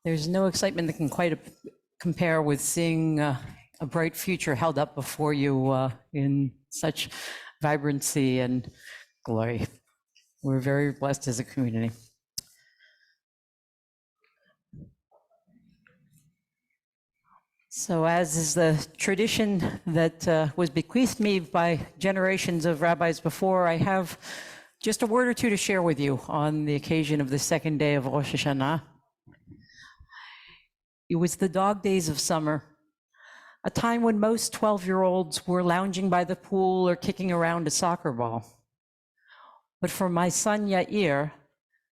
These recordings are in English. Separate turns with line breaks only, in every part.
There's no excitement that can quite compare with seeing a bright future held up before you in such vibrancy and glory. We're very blessed as a community. So as is the tradition that was bequeathed me by generations of rabbis before, I have just a word or two to share with you on the occasion of the second day of Rosh Hashanah. It was the dog days of summer, a time when most 12-year-olds were lounging by the pool or kicking around a soccer ball. But for my son Yair,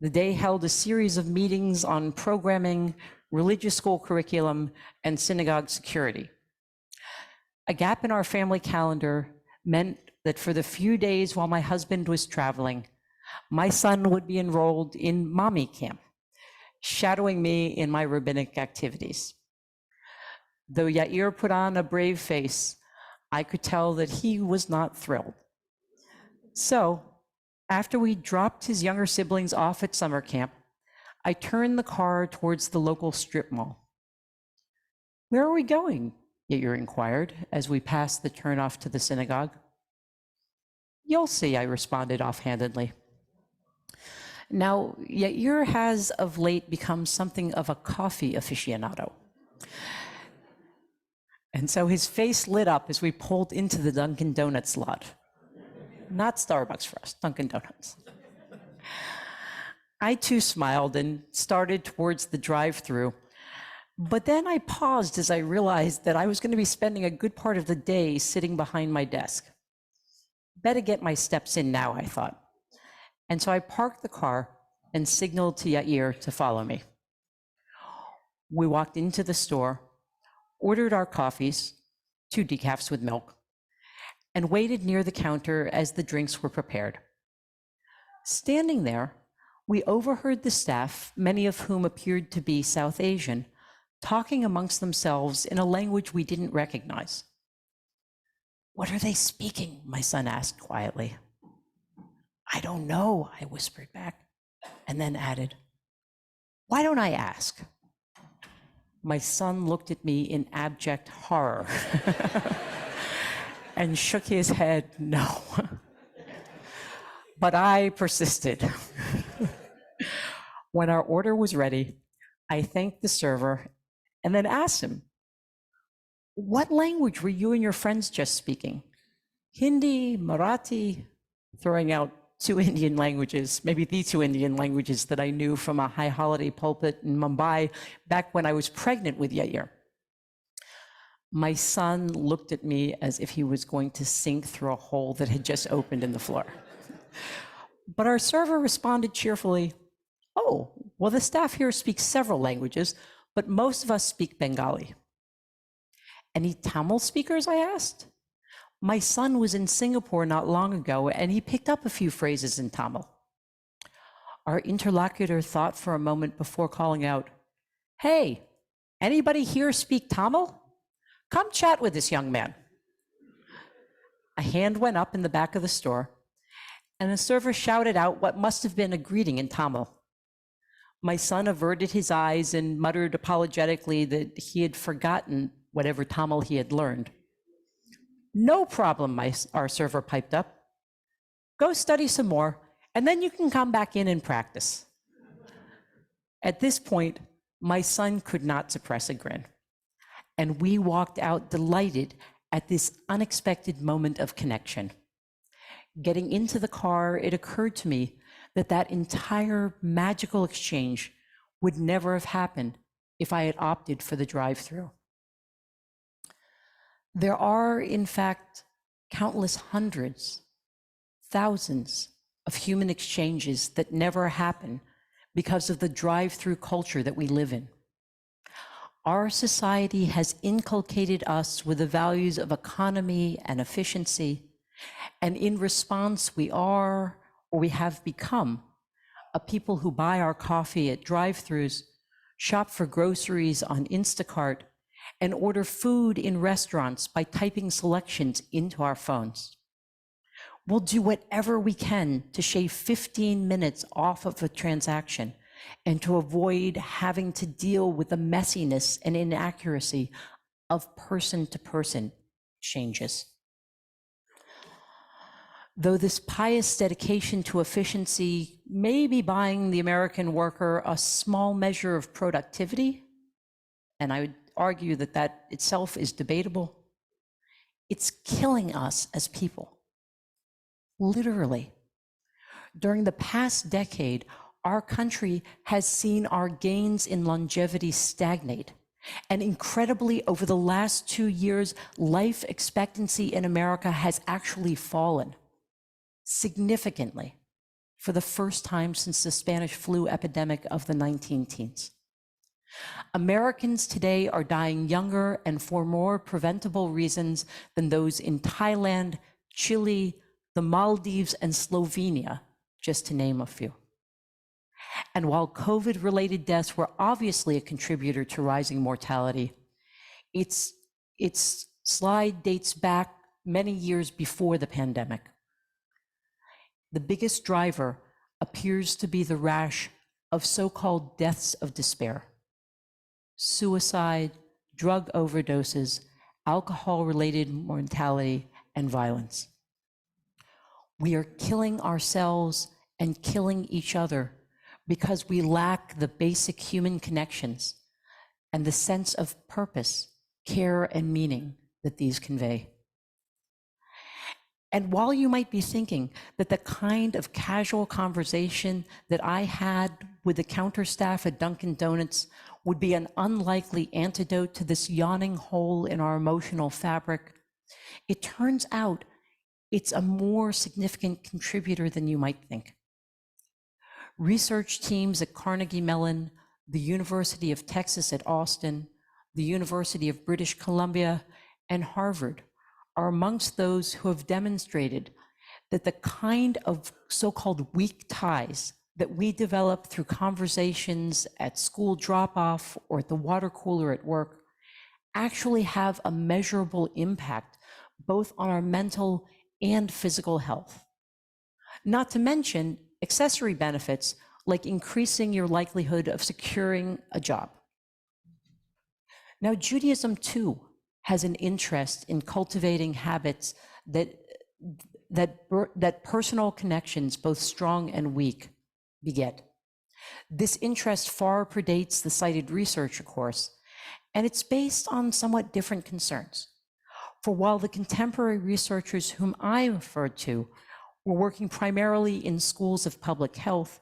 the day held a series of meetings on programming, religious school curriculum, and synagogue security. A gap in our family calendar meant that for the few days while my husband was traveling, my son would be enrolled in mommy camp, shadowing me in my rabbinic activities. Though Yair put on a brave face, I could tell that he was not thrilled. So, after we dropped his younger siblings off at summer camp, I turned the car towards the local strip mall. "Where are we going?" Yair inquired as we passed the turnoff to the synagogue. "You'll see," I responded offhandedly. Now, Yair has of late become something of a coffee aficionado. And so his face lit up as we pulled into the Dunkin' Donuts lot. Not Starbucks for us, Dunkin' Donuts. I too smiled and started towards the drive-thru, but then I paused as I realized that I was going to be spending a good part of the day sitting behind my desk. Better get my steps in now, I thought. And so I parked the car and signaled to Yair to follow me. We walked into the store, ordered our coffees, 2 decafs with milk, and waited near the counter as the drinks were prepared. Standing there, we overheard the staff, many of whom appeared to be South Asian, talking amongst themselves in a language we didn't recognize. "What are they speaking?" my son asked quietly. "I don't know," I whispered back, and then added, "Why don't I ask?" My son looked at me in abject horror and shook his head no. But I persisted. When our order was ready, I thanked the server and then asked him, "What language were you and your friends just speaking?" "Hindi, Marathi," throwing out 2 Indian languages, maybe the 2 Indian languages that I knew from a high holiday pulpit in Mumbai back when I was pregnant with Yair. My son looked at me as if he was going to sink through a hole that had just opened in the floor. But our server responded cheerfully, "Oh, well, the staff here speaks several languages, but most of us speak Bengali." "Any Tamil speakers?" I asked. My son was in Singapore not long ago, and he picked up a few phrases in Tamil. Our interlocutor thought for a moment before calling out, "Hey, anybody here speak Tamil? Come chat with this young man." A hand went up in the back of the store, and the server shouted out what must have been a greeting in Tamil. My son averted his eyes and muttered apologetically that he had forgotten whatever Tamil he had learned. "No problem," our server piped up. "Go study some more, and then you can come back in and practice." At this point, my son could not suppress a grin, and we walked out delighted at this unexpected moment of connection. Getting into the car, it occurred to me that that entire magical exchange would never have happened if I had opted for the drive-thru. There are, in fact, countless hundreds, thousands of human exchanges that never happen because of the drive-thru culture that we live in. Our society has inculcated us with the values of economy and efficiency, and in response, we are, or we have become, a people who buy our coffee at drive-thrus, shop for groceries on Instacart, and order food in restaurants by typing selections into our phones. We'll do whatever we can to shave 15 minutes off of a transaction and to avoid having to deal with the messiness and inaccuracy of person-to-person exchanges. Though this pious dedication to efficiency may be buying the American worker a small measure of productivity, and I would argue that that itself is debatable, it's killing us as people, literally. During the past decade, our country has seen our gains in longevity stagnate. And incredibly, over the last 2 years, life expectancy in America has actually fallen significantly for the first time since the Spanish flu epidemic of the 19-teens. Americans today are dying younger and for more preventable reasons than those in Thailand, Chile, the Maldives, and Slovenia, just to name a few. And while COVID-related deaths were obviously a contributor to rising mortality, its slide dates back many years before the pandemic. The biggest driver appears to be the rash of so-called deaths of despair: suicide, drug overdoses, alcohol-related mortality, and violence. We are killing ourselves and killing each other because we lack the basic human connections and the sense of purpose, care, and meaning that these convey. And while you might be thinking that the kind of casual conversation that I had with the counter staff at Dunkin' Donuts would be an unlikely antidote to this yawning hole in our emotional fabric, it turns out it's a more significant contributor than you might think. Research teams at Carnegie Mellon, the University of Texas at Austin, the University of British Columbia, and Harvard are amongst those who have demonstrated that the kind of so-called weak ties that we develop through conversations at school drop-off or at the water cooler at work actually have a measurable impact both on our mental and physical health. Not to mention accessory benefits like increasing your likelihood of securing a job. Now, Judaism too has an interest in cultivating habits that personal connections, both strong and weak, beget. This interest far predates the cited research, of course, and it's based on somewhat different concerns. For while the contemporary researchers whom I referred to were working primarily in schools of public health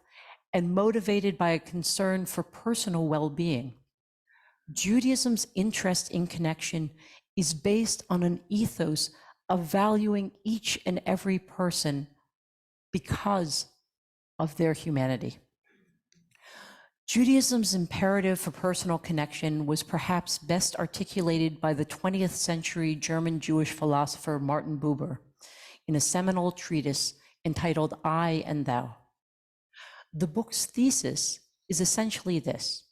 and motivated by a concern for personal well-being, Judaism's interest in connection is based on an ethos of valuing each and every person because of their humanity. Judaism's imperative for personal connection was perhaps best articulated by the 20th century German Jewish philosopher Martin Buber in a seminal treatise entitled I and Thou. The book's thesis is essentially this: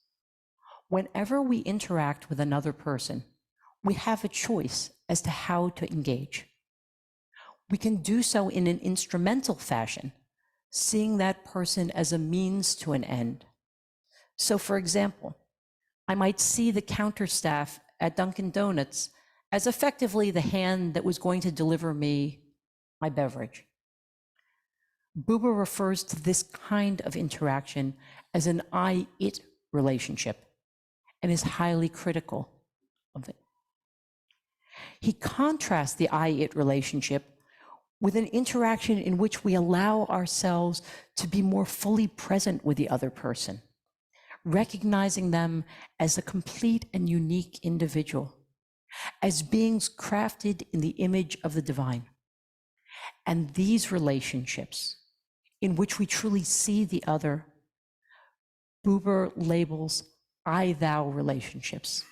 whenever we interact with another person, we have a choice as to how to engage. We can do so in an instrumental fashion, seeing that person as a means to an end. So, for example, I might see the counter staff at Dunkin' Donuts as effectively the hand that was going to deliver me my beverage. Buber refers to this kind of interaction as an I-it relationship and is highly critical of it. He contrasts the I-it relationship with an interaction in which we allow ourselves to be more fully present with the other person, recognizing them as a complete and unique individual, as beings crafted in the image of the divine. And these relationships, in which we truly see the other, Buber labels I-thou relationships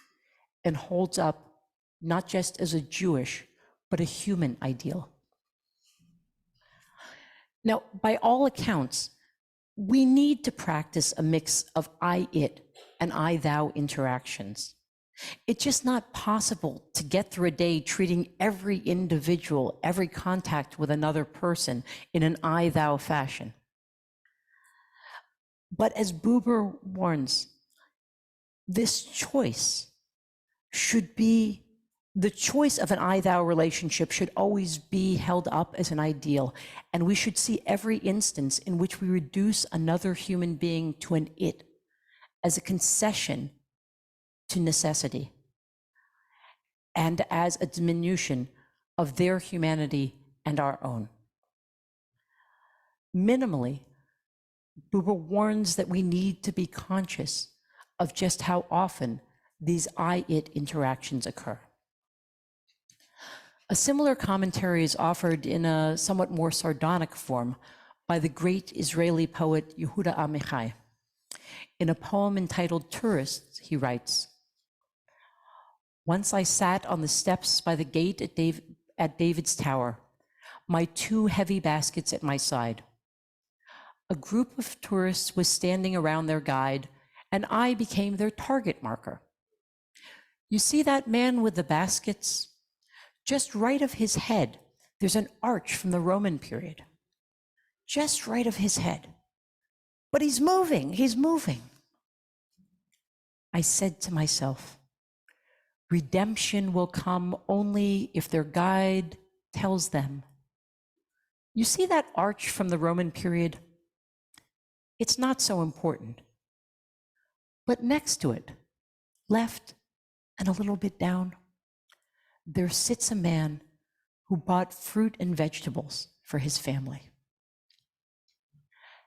and holds up not just as a Jewish, but a human ideal. Now, by all accounts, we need to practice a mix of I-it and I-thou interactions. It's just not possible to get through a day treating every individual, every contact with another person in an I-thou fashion. But as Buber warns, this choice should be, the choice of an I-thou relationship should always be held up as an ideal. And we should see every instance in which we reduce another human being to an it as a concession to necessity and as a diminution of their humanity and our own. Minimally, Buber warns that we need to be conscious of just how often these I-it interactions occur. A similar commentary is offered in a somewhat more sardonic form by the great Israeli poet Yehuda Amichai. In a poem entitled Tourists, he writes, "Once I sat on the steps by the gate at David's tower, my 2 heavy baskets at my side. A group of tourists was standing around their guide, and I became their target marker. You see that man with the baskets? Just right of his head, there's an arch from the Roman period. Just right of his head. But he's moving, he's moving." I said to myself, redemption will come only if their guide tells them, "You see that arch from the Roman period? It's not so important. But next to it, left and a little bit down, there sits a man who bought fruit and vegetables for his family."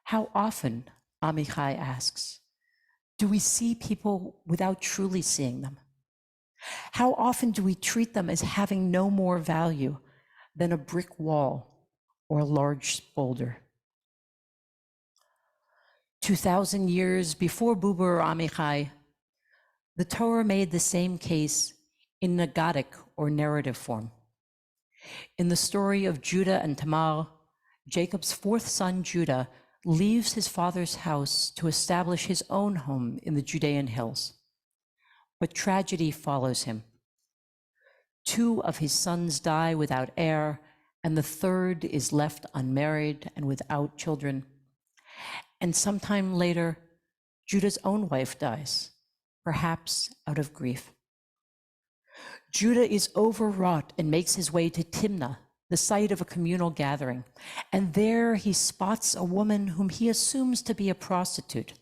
How often, Amichai asks, do we see people without truly seeing them? How often do we treat them as having no more value than a brick wall or a large boulder? 2,000 years before Buber or Amichai, the Torah made the same case in Nagadic or narrative form. In the story of Judah and Tamar, Jacob's 4th son, Judah, leaves his father's house to establish his own home in the Judean hills. But tragedy follows him. 2 of his sons die without heir, and the 3rd is left unmarried and without children. And sometime later, Judah's own wife dies, perhaps out of grief. Judah is overwrought and makes his way to Timnah, the site of a communal gathering. And there he spots a woman whom he assumes to be a prostitute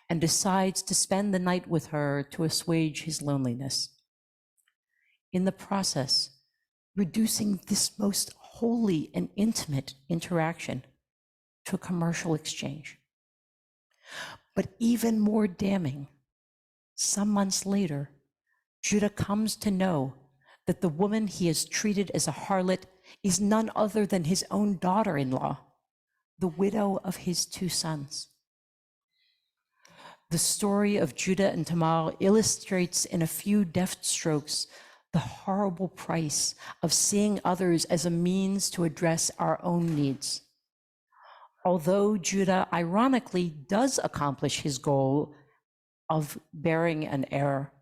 and decides to spend the night with her to assuage his loneliness. In the process, reducing this most holy and intimate interaction to a commercial exchange. But even more damning, some months later, Judah comes to know that the woman he has treated as a harlot is none other than his own daughter-in-law, the widow of his 2 sons. The story of Judah and Tamar illustrates in a few deft strokes the horrible price of seeing others as a means to address our own needs. Although Judah ironically does accomplish his goal of bearing an heir,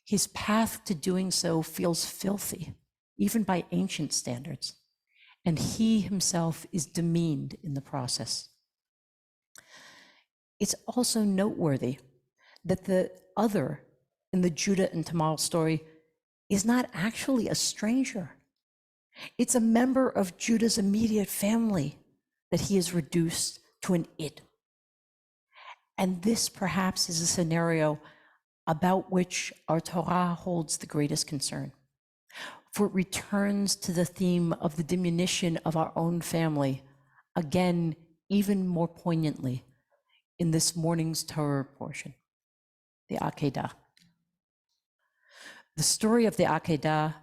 his path to doing so feels filthy, even by ancient standards, and he himself is demeaned in the process. It's also noteworthy that the other in the Judah and Tamar story is not actually a stranger. It's a member of Judah's immediate family that he is reduced to an it. And this perhaps is a scenario about which our Torah holds the greatest concern, for it returns to the theme of the diminution of our own family, again, even more poignantly in this morning's Torah portion, the Akedah. The story of the Akedah,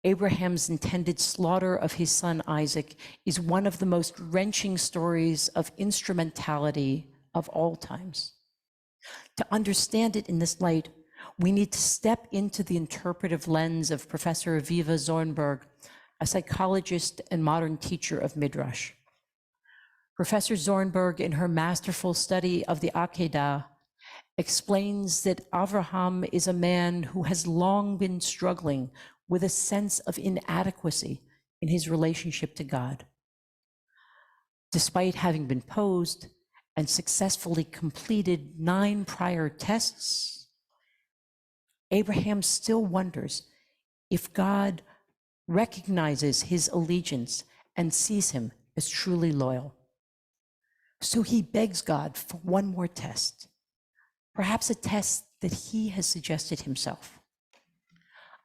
Abraham's intended slaughter of his son Isaac, is one of the most wrenching stories of instrumentality of all times. To understand it in this light, we need to step into the interpretive lens of Professor Aviva Zornberg, a psychologist and modern teacher of Midrash. Professor Zornberg, in her masterful study of the Akedah, explains that Avraham is a man who has long been struggling with a sense of inadequacy in his relationship to God. Despite having been posed and successfully completed 9 prior tests, Abraham still wonders if God recognizes his allegiance and sees him as truly loyal. So he begs God for one more test, perhaps a test that he has suggested himself.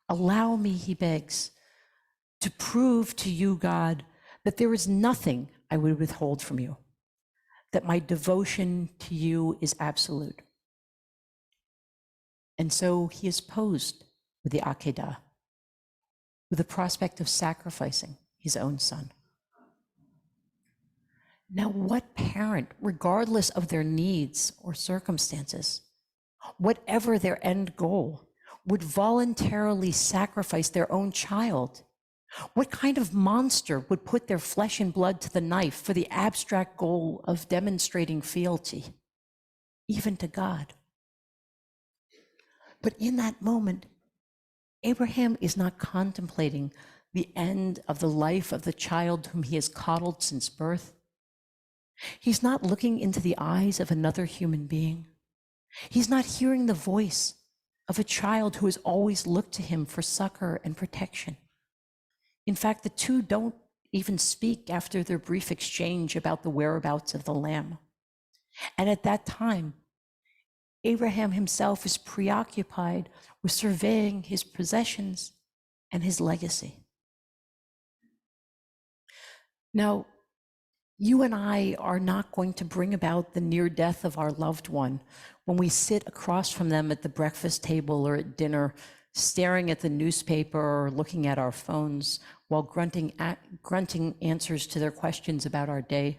Allow me, he begs, to prove to you, God, that there is nothing I would withhold from you, that my devotion to you is absolute. And so he is posed with the Akedah, with the prospect of sacrificing his own son. Now, what parent, regardless of their needs or circumstances, whatever their end goal, would voluntarily sacrifice their own child? What kind of monster would put their flesh and blood to the knife for the abstract goal of demonstrating fealty, even to God? But in that moment, Abraham is not contemplating the end of the life of the child whom he has coddled since birth. He's not looking into the eyes of another human being. He's not hearing the voice of a child who has always looked to him for succor and protection. In fact, the two don't even speak after their brief exchange about the whereabouts of the lamb. And at that time, Abraham himself is preoccupied with surveying his possessions and his legacy. Now, you and I are not going to bring about the near death of our loved one when we sit across from them at the breakfast table or at dinner, staring at the newspaper or looking at our phones while grunting answers to their questions about our day.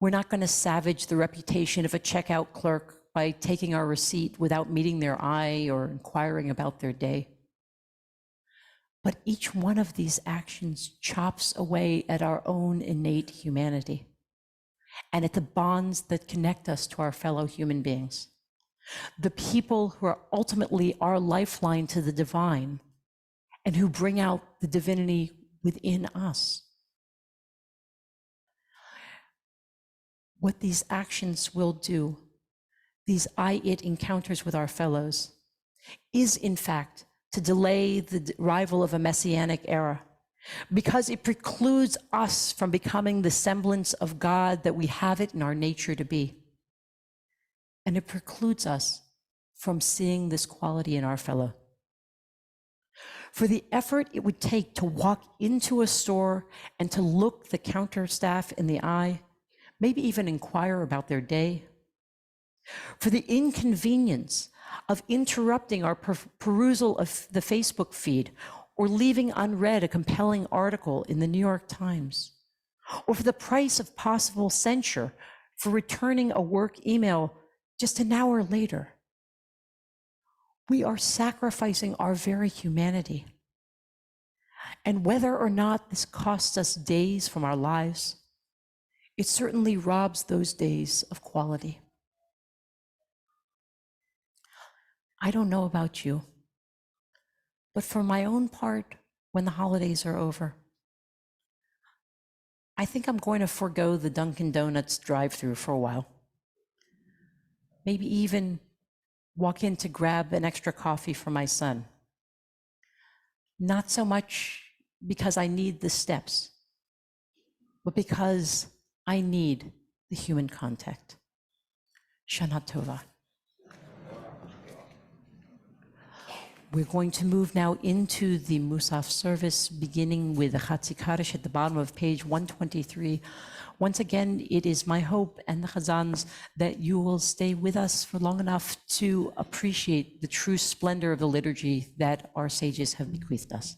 We're not going to savage the reputation of a checkout clerk by taking our receipt without meeting their eye or inquiring about their day. But each one of these actions chops away at our own innate humanity and at the bonds that connect us to our fellow human beings, the people who are ultimately our lifeline to the divine and who bring out the divinity within us. What these actions will do, these I-it encounters with our fellows, is in fact to delay the arrival of a messianic era, because it precludes us from becoming the semblance of God that we have it in our nature to be. And it precludes us from seeing this quality in our fellow. For the effort it would take to walk into a store and to look the counter staff in the eye, maybe even inquire about their day. For the inconvenience of interrupting our perusal of the Facebook feed or leaving unread a compelling article in the New York Times, or for the price of possible censure for returning a work email just an hour later. We are sacrificing our very humanity. And whether or not this costs us days from our lives, it certainly robs those days of quality. I don't know about you, but for my own part, when the holidays are over, I think I'm going to forego the Dunkin' Donuts drive-thru for a while. Maybe even walk in to grab an extra coffee for my son. Not so much because I need the steps, but because I need the human contact. Shana Tova. We're going to move now into the Musaf service, beginning with the Chatzi Kaddish at the bottom of page 123. Once again, it is my hope and the Chazan's that you will stay with us for long enough to appreciate the true splendor of the liturgy that our sages have bequeathed us.